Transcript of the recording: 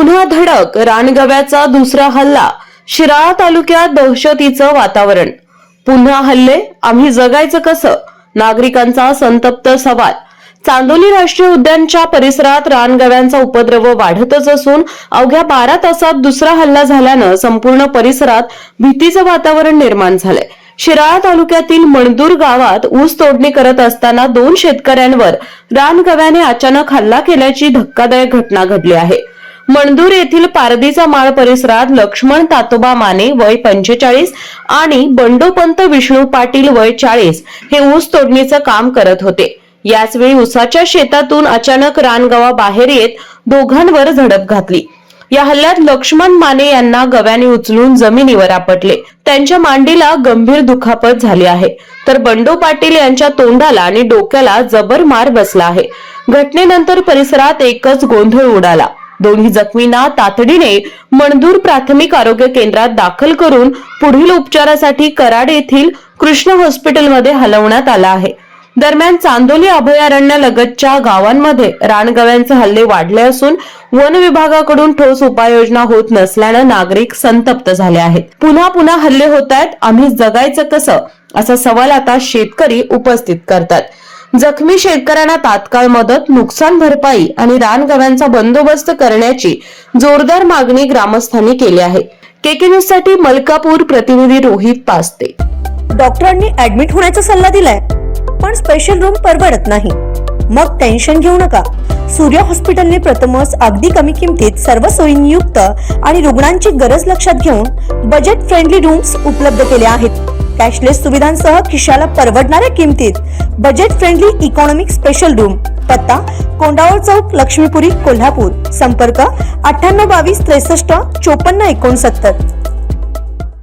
पुन्हा धडक, रानगव्याचा दुसरा हल्ला, शिराळा तालुक्यात दहशतीचं वातावरण. पुन्हा हल्ले, आम्ही जगायचं कसं? नागरिकांचा संतप्त सवाल. चांदोली राष्ट्रीय उद्यानच्या परिसरात रानगव्यांचा उपद्रव वाढतच असून अवघ्या 12 तासात दुसरा हल्ला झाल्यानं संपूर्ण परिसरात भीतीचं वातावरण निर्माण झालंय. शिराळा तालुक्यातील मणदूर गावात ऊस तोडणी करत असताना 2 शेतकऱ्यांवर रानगव्याने अचानक हल्ला केल्याची धक्कादायक घटना घडली आहे. मणदूर येथील पारदीचा माळ परिसरात लक्ष्मण तातोबा माने वय 45 आणि बंडोपंत विष्णू पाटील वय 40 हे ऊस तोडणीचं काम करत होते. याच वेळी ऊसाच्या शेतातून अचानक रानगवा बाहेर येत दोघांवर झडप घातली. या हल्ल्यात लक्ष्मण माने यांना गव्याने उचलून जमिनीवर आपटले. त्यांच्या मांडीला गंभीर दुखापत झाली आहे, तर बंडो पाटील यांच्या तोंडाला आणि डोक्याला जबर मार बसला आहे. घटनेनंतर परिसरात एकच गोंधळ उडाला. दोन्ही जखमींना तातडीने मणदूर प्राथमिक आरोग्य केंद्रात दाखल करून पुढील उपचारासाठी कराड येथील कृष्ण हॉस्पिटलमध्ये हलवण्यात आला आहे. दरम्यान चांदोली अभयारण्यालगतच्या गावांमध्ये रानगव्यांचे हल्ले वाढले असून वन विभागाकडून ठोस उपाययोजना होत नसल्यानं नागरिक संतप्त झाले आहेत. पुन्हा हल्ले होत आहेत, आम्ही जगायचं कसं, असा सवाल आता शेतकरी उपस्थित करतात. जखमी शेतकऱ्यांना तात्काळ मदत, नुकसान भरपाई आणि रानगव्यांचा बंदोबस्त करण्याची जोरदार मागणी ग्रामस्थांनी केली आहे. केके न्यूज साठी मलकापूर प्रतिनिधी रोहित पास्ते. डॉक्टरांनी ऍडमिट होण्याचा सल्ला दिलाय, पण स्पेशल रूम परवडत नाही. मग टेन्शन घेऊ नका. सूर्य हॉस्पिटलने प्रथमच अगदी कमी किमतीत सर्व सोयींयुक्त आणि रुग्णांची गरज लक्षात घेऊन बजेट फ्रेंडली रूम्स उपलब्ध केले आहेत. कॅशलेस सुविधांसह खिशाला परवडणाऱ्या किमतीत budget friendly economic special room. पत्ता कोंडावळ चौक, लक्ष्मीपुरी, कोल्हापूर. संपर्क 9822 63 54 69.